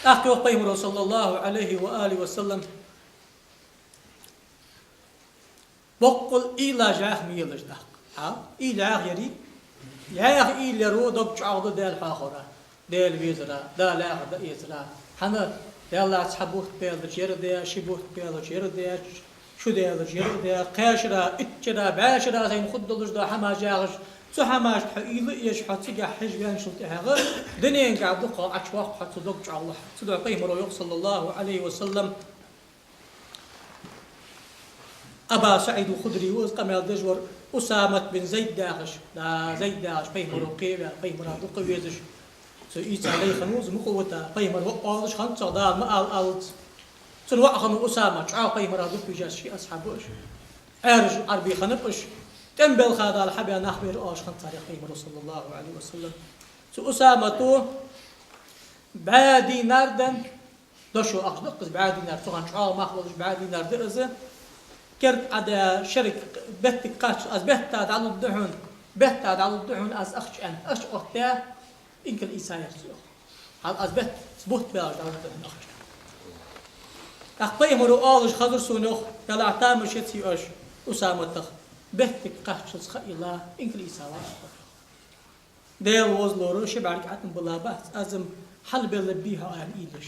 أخي وقيمر صلى الله عليه وآله وسلم بقول إلا جاخ ميلش دق إلا يري يا أخي إلا رو دق عوض دال حاخرة دال ويزرا دال آخر إزرا حنا دال أصحابه بيل جير ده شبوه بيل جير ده شو ده جير ده قاشرة إتشرة باشرة زين خدلش ده حما جاغش سو حماش إلا إيش حتيجي حجبان شلتها غير دنيا قاعد دقة أشواق حتى دق الله سيدنا قيمر صلى الله عليه وسلم أبا سعيد الخدري وقام يدجور أسامة بن زيد داغش لا زيد داغش قيمر قيبة قيمر دق ويزش سو إيش عليه خنوز مقوته قيمر وقاضش خن صدال ما الألت سو وقخن أسامة شعا قيمر دق ويجاش في أصحابه أرج عربي خنبش تنبل خاذا الحبيا نخبر آش خن تاريخ قيمر صلى الله عليه وسلم سو أسامة تو بعدي نردن دشو أخذ بعدي نرد سو عن شعا ما خلص بعدي نرد إذا كرت على شرك بيت قاش از بيت على الدهون بيت على الدهون از أخش أن أش أختها إنك الإنسان يرسله هذا از بيت ثبوت بياج على الدهون أخش أخطيه مرو آلش خضر سونخ يلا عتام شتي أش أسامة تخ بيت قاش سخ الله إنك الإنسان يرسله ده وزلورو شبعك عتم بلا بحث أزم حل بلبيها عن إيلش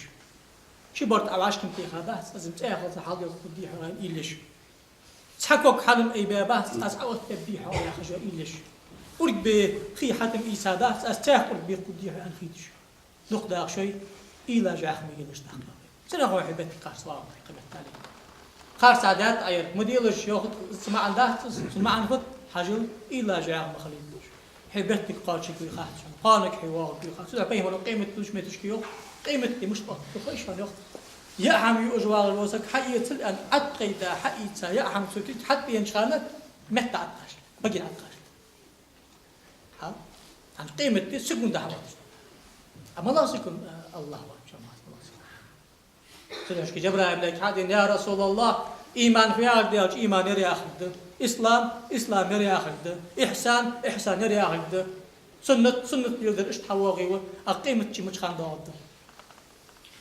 شبرت عواش كنتي خباس أزم تأخذ حل بلبيها عن إيلش تحكوك حلم أي بابات أسعود تبيحه يا خجل إيلش أريد بخي حتم إيسادات أستاخ أريد بقديها أن خيدش نقدر شيء إلى جاخ ميلش دخل سنة هو حبيت قارس واو قبل تالي قارس عادات أير مديرش ياخد سمع عندات سمع عنفت حجل إلى جاخ مخليش حبيت قارش كي خاطش قانك حوار كي خاطش لا قيمة ولا قيمة تلش ما تشكيو قيمة مش بطل إيش فنيخ يا عم يجوار الوسك حقيقة الآن أتقيدا حقيقة يا عم سكت حتى ينشانت متى عطاش بقي عطاش ها عن قيمة دي سكون ده حوالي أما الله سكون الله وجماعة الله سكون جبرائيل لك حادين يا رسول الله إيمان في عقد إيمان يري أخذ إسلام يري أخذ إحسان يري أخذ سنة يقدر إشتحواغي أقيمة شيء مش خان ده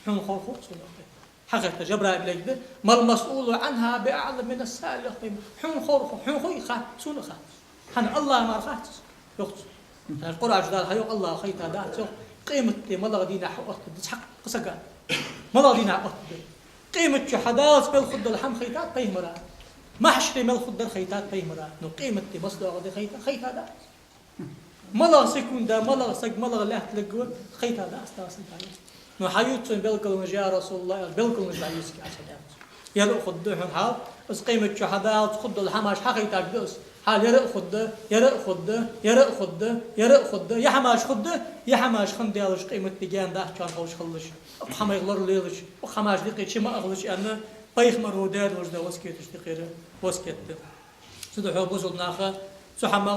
حن خور سنة حقيقة جبرائيل لك ما المسؤول عنها بأعلم من السائل حن خور خات سنة خات حن الله ما خات يخت القرآن جدال هيو الله خيتا دات يخ قيمة ما لغدينا حقت حق قسقان ما لغدينا حقت قيمة شهادات بالخد الحم خيتات بيمرا ما حشري من الخد الخيتات بيمرا نو قيمة بس لغدي خيتا دات ما لغ سكون دا ما لغ سق ما لغ لهت لقوا خيتا دات استاسن تاني نو حيوتون بالكل نجا رسول الله بالكل نجا يسكي عشان يلا خدهم حال بس قيمة شهادات خد الحماش حقيتك دوس حال يرى خد يا حماش خند يالش قيمة تجان ده كان خوش خلش حما يغلر ليلش وحماش دقيق شيء ما أغلش أنا بيخمر وداد وجده وسكت تقيره وسكت سدحوا بوزل ناخه سحما